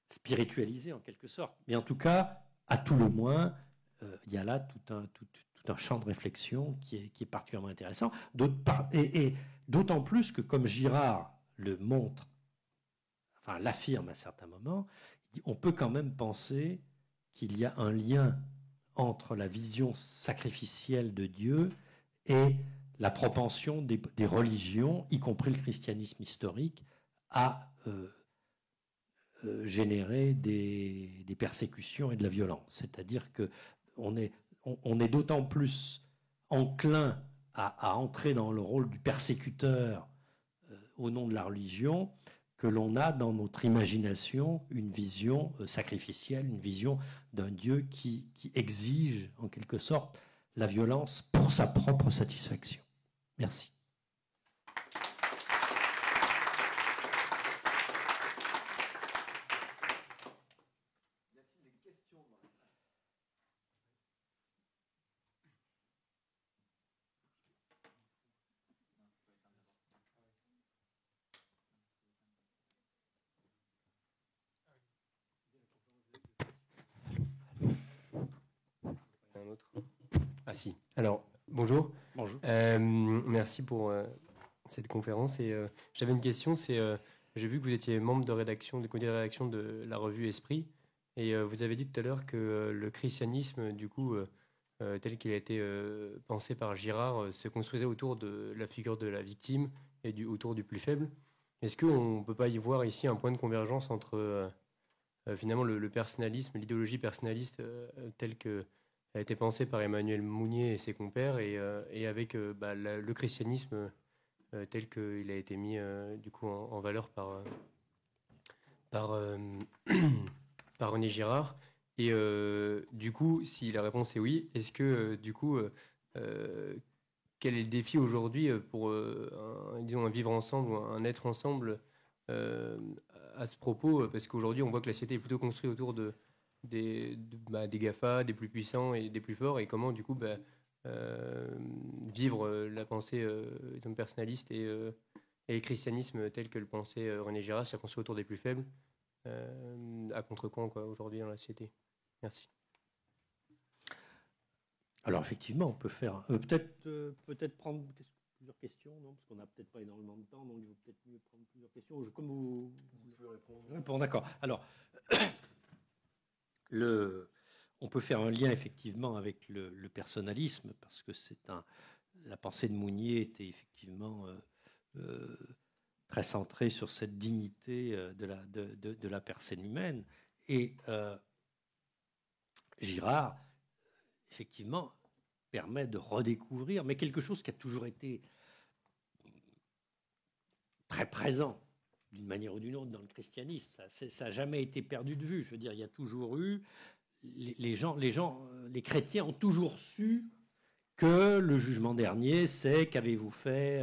spiritualisée en quelque sorte, mais en tout cas, à tout le moins, il y a là tout un champ de réflexion qui est particulièrement intéressant, et d'autant plus que, comme Girard le montre, enfin l'affirme à certains moments, on peut quand même penser qu'il y a un lien entre la vision sacrificielle de Dieu et la propension des religions, y compris le christianisme historique, à générer des persécutions et de la violence. C'est-à-dire qu'on est d'autant plus enclin à entrer dans le rôle du persécuteur au nom de la religion que l'on a dans notre imagination une vision sacrificielle, une vision d'un Dieu qui exige en quelque sorte la violence pour sa propre satisfaction. Merci. Ah si. Alors, bonjour. Bonjour. Merci pour cette conférence. Et j'avais une question, j'ai vu que vous étiez membre de rédaction, du comité de rédaction de la revue Esprit, et vous avez dit tout à l'heure que le christianisme, du coup, tel qu'il a été pensé par Girard, se construisait autour de la figure de la victime et autour du plus faible. Est-ce qu'on ne peut pas y voir ici un point de convergence entre finalement le personnalisme, l'idéologie personnaliste telle que a été pensée par Emmanuel Mounier et ses compères, et avec le christianisme tel qu'il a été mis du coup en valeur par René Girard. Et du coup, si la réponse est oui, est-ce que du coup, quel est le défi aujourd'hui pour disons, un vivre ensemble ou un être ensemble à ce propos, parce qu'aujourd'hui on voit que la société est plutôt construite autour des GAFA, des plus puissants et des plus forts, et comment du coup vivre la pensée personnaliste et le christianisme tel que le pensait René Girard, c'est construit autour des plus faibles, à contre-camp aujourd'hui dans la société. Merci. Alors effectivement, on peut faire peut-être prendre plusieurs questions, non, parce qu'on n'a peut-être pas énormément de temps, donc il vaut peut-être mieux prendre plusieurs questions. Comme vous pouvez répondre. D'accord. Alors, on peut faire un lien effectivement avec le personnalisme, parce que la pensée de Mounier était effectivement très centrée sur cette dignité de la personne humaine. Et Girard, effectivement, permet de redécouvrir, mais quelque chose qui a toujours été très présent d'une manière ou d'une autre dans le christianisme. Ça n'a jamais été perdu de vue. Je veux dire, il y a toujours eu... Les chrétiens ont toujours su que le jugement dernier, c'est qu'avez-vous fait,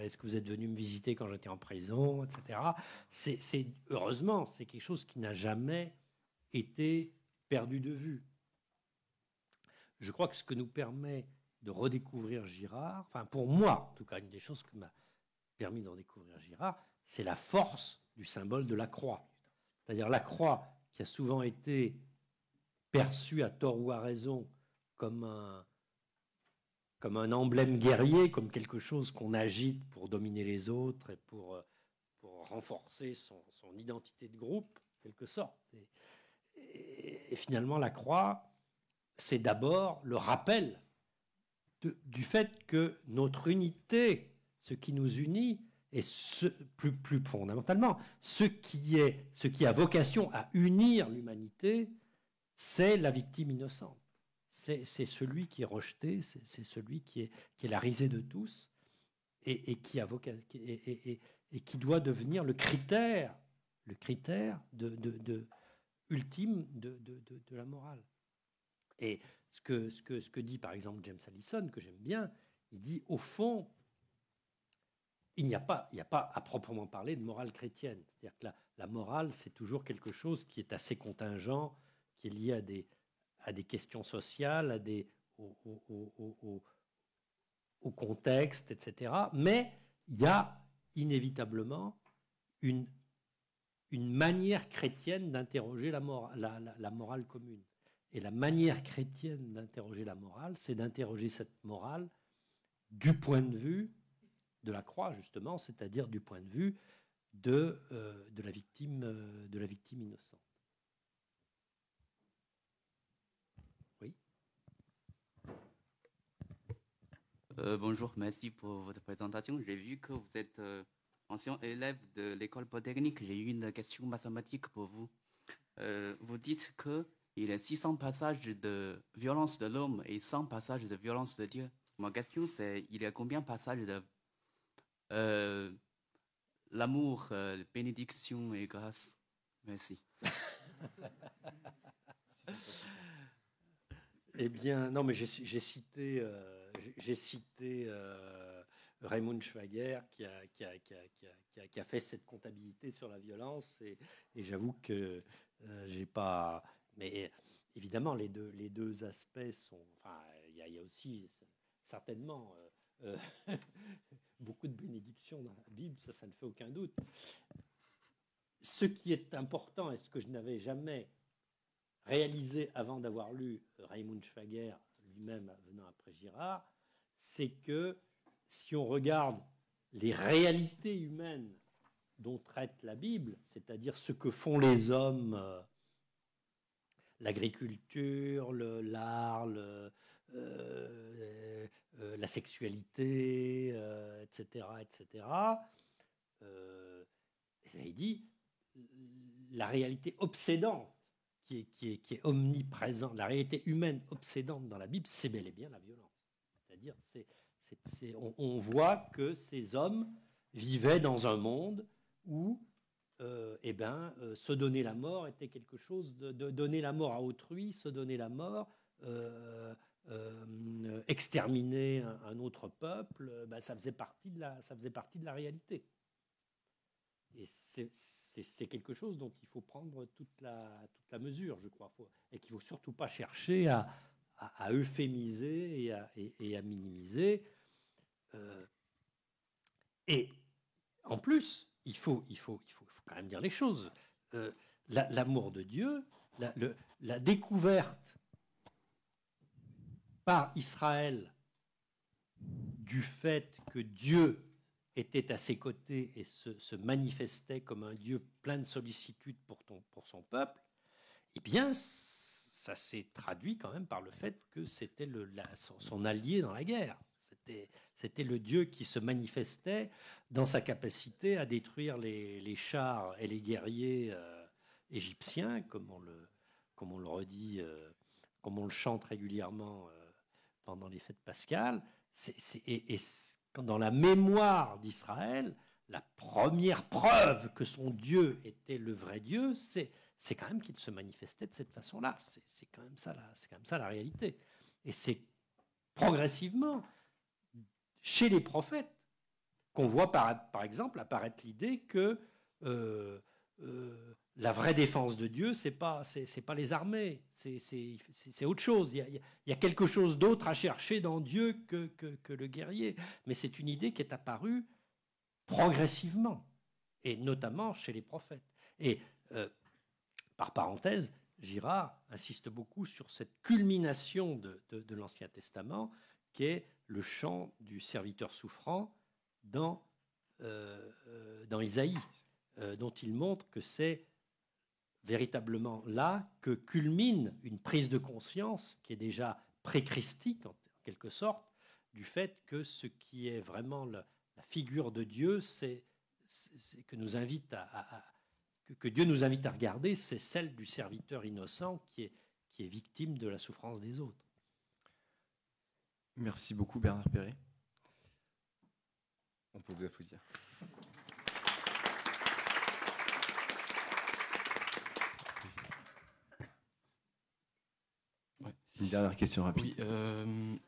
est-ce que vous êtes venu me visiter quand j'étais en prison, etc. Heureusement, c'est quelque chose qui n'a jamais été perdu de vue. Je crois que ce que nous permet de redécouvrir Girard, enfin pour moi, en tout cas, une des choses qui m'a permis de redécouvrir Girard, c'est la force du symbole de la croix. C'est-à-dire la croix qui a souvent été perçue à tort ou à raison comme un emblème guerrier, comme quelque chose qu'on agite pour dominer les autres et pour renforcer son identité de groupe, en quelque sorte. Et finalement, la croix, c'est d'abord le rappel du fait que notre unité, ce qui nous unit, et plus fondamentalement, ce qui a vocation à unir l'humanité, c'est la victime innocente. C'est celui qui est rejeté, c'est celui qui est la risée de tous, et qui doit devenir le critère ultime de la morale. Et ce que dit par exemple James Allison, que j'aime bien, il dit au fond, il n'y a pas à proprement parler de morale chrétienne. C'est-à-dire que la morale, c'est toujours quelque chose qui est assez contingent, qui est lié à des questions sociales, au contexte, etc. Mais il y a inévitablement une manière chrétienne d'interroger la morale commune. Et la manière chrétienne d'interroger la morale, c'est d'interroger cette morale du point de vue de la croix, justement, c'est-à-dire du point de vue de la victime innocente. Oui. Bonjour, merci pour votre présentation. J'ai vu que vous êtes ancien élève de l'école polytechnique. J'ai eu une question mathématique pour vous. Vous dites qu'il y a 600 passages de violence de l'homme et 100 passages de violence de Dieu. Ma question, c'est il y a combien de passages l'amour, bénédiction et grâce. Merci. Eh bien, non, mais j'ai cité Raymond Schwager qui a fait cette comptabilité sur la violence et j'avoue que j'ai pas. Mais évidemment, les deux aspects sont. Enfin, il y a aussi certainement beaucoup de bénédictions dans la Bible, ça ne fait aucun doute. Ce qui est important et ce que je n'avais jamais réalisé avant d'avoir lu Raymond Schwager lui-même venant après Girard, c'est que si on regarde les réalités humaines dont traite la Bible, c'est-à-dire ce que font les hommes, l'agriculture, l'art, la sexualité, etc., etc., il dit la réalité obsédante qui est omniprésente, la réalité humaine obsédante dans la Bible, c'est bel et bien la violence. C'est-à-dire, on voit que ces hommes vivaient dans un monde où se donner la mort était quelque chose de donner la mort à autrui, se donner la mort, exterminer un autre peuple, ça faisait partie de la réalité. Et c'est quelque chose dont il faut prendre toute la mesure, je crois, et qu'il ne faut surtout pas chercher à euphémiser et à minimiser. Et en plus, il faut quand même dire les choses. L'amour de Dieu, la découverte par Israël du fait que Dieu était à ses côtés et se manifestait comme un Dieu plein de sollicitude pour son peuple, eh bien, ça s'est traduit quand même par le fait que c'était son allié dans la guerre. C'était le Dieu qui se manifestait dans sa capacité à détruire les chars et les guerriers égyptiens, comme on le redit, comme on le chante régulièrement pendant les fêtes pascales. Dans la mémoire d'Israël, la première preuve que son Dieu était le vrai Dieu, c'est quand même qu'il se manifestait de cette façon-là. C'est quand même ça la réalité. Et c'est progressivement chez les prophètes qu'on voit par exemple apparaître l'idée que la vraie défense de Dieu, c'est pas les armées, c'est autre chose. Il y a quelque chose d'autre à chercher dans Dieu que le guerrier. Mais c'est une idée qui est apparue progressivement, et notamment chez les prophètes. Et par parenthèse, Girard insiste beaucoup sur cette culmination de l'Ancien Testament, qui est le chant du serviteur souffrant dans Isaïe, dont il montre que c'est véritablement là que culmine une prise de conscience qui est déjà pré-christique, en quelque sorte, du fait que ce qui est vraiment la figure de Dieu, c'est que Dieu nous invite à regarder, c'est celle du serviteur innocent qui est victime de la souffrance des autres. Merci beaucoup Bernard Perret. On peut vous applaudir. Ouais. Une dernière question rapide. Oui,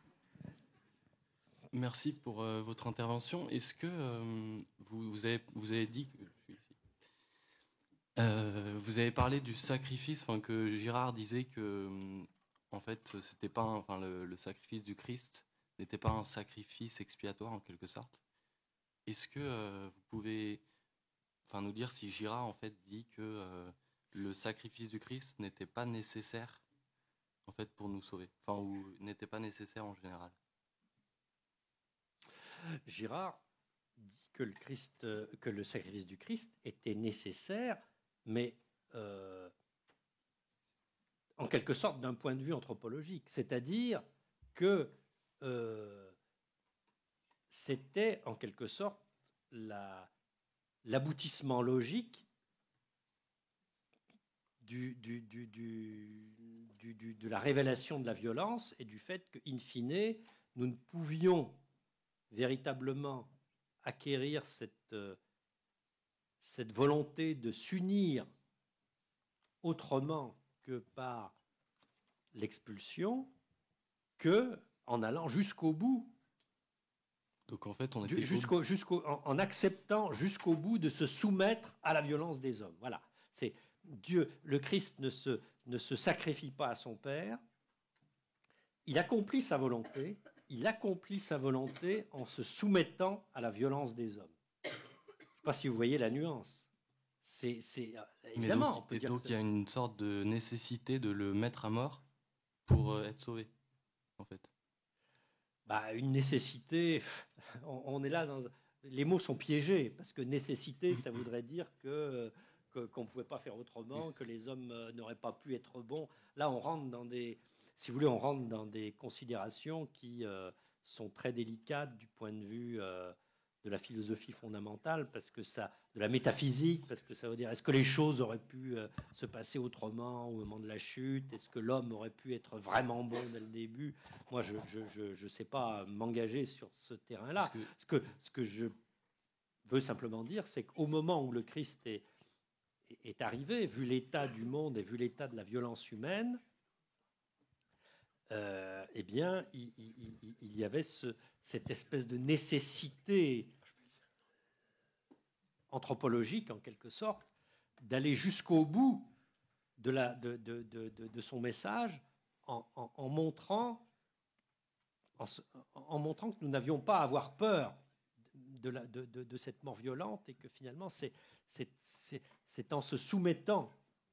merci pour votre intervention. Est-ce que vous avez dit vous avez parlé du sacrifice, que Girard disait que en fait c'était pas le sacrifice du Christ n'était pas un sacrifice expiatoire en quelque sorte. Est-ce que vous pouvez nous dire si Girard en fait dit que le sacrifice du Christ n'était pas nécessaire en fait pour nous sauver, ou n'était pas nécessaire en général? Girard dit que le sacrifice du Christ était nécessaire, mais en quelque sorte d'un point de vue anthropologique, c'est-à-dire que c'était en quelque sorte l'aboutissement logique de la révélation de la violence et du fait qu'in fine, nous ne pouvions véritablement acquérir cette cette volonté de s'unir autrement que par l'expulsion, que en allant jusqu'au bout. Donc en fait, on était En acceptant jusqu'au bout de se soumettre à la violence des hommes. Voilà. C'est Dieu, le Christ ne se sacrifie pas à son Père. Il accomplit sa volonté. Il accomplit sa volonté en se soumettant à la violence des hommes. Je ne sais pas si vous voyez la nuance. Évidemment. Et donc il y a une sorte de nécessité de le mettre à mort pour être sauvé, en fait. Une nécessité, on est là dans... Les mots sont piégés, parce que nécessité, ça voudrait dire qu'on ne pouvait pas faire autrement, que les hommes n'auraient pas pu être bons. Là, on rentre dans des... Si vous voulez, on rentre dans des considérations qui sont très délicates du point de vue de la philosophie fondamentale, parce que de la métaphysique, parce que ça veut dire, est-ce que les choses auraient pu se passer autrement au moment de la chute? Est-ce que l'homme aurait pu être vraiment bon dès le début? Moi, je sais pas m'engager sur ce terrain-là. Ce que je veux simplement dire, c'est qu'au moment où le Christ est arrivé, vu l'état du monde et vu l'état de la violence humaine, eh bien, il y avait cette espèce de nécessité anthropologique, en quelque sorte, d'aller jusqu'au bout de son message en montrant que nous n'avions pas à avoir peur de cette mort violente et que finalement, c'est en se soumettant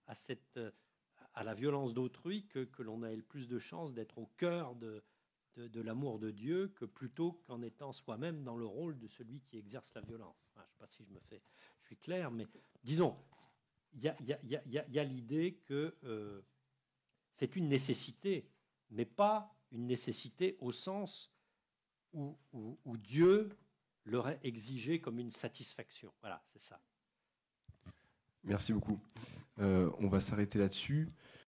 à la violence d'autrui que l'on a le plus de chances d'être au cœur de l'amour de Dieu, que plutôt qu'en étant soi-même dans le rôle de celui qui exerce la violence. Enfin, je ne sais pas si je suis clair, mais disons, il y a l'idée que c'est une nécessité, mais pas une nécessité au sens où Dieu l'aurait exigé comme une satisfaction. Voilà, c'est ça. Merci beaucoup. On va s'arrêter là-dessus.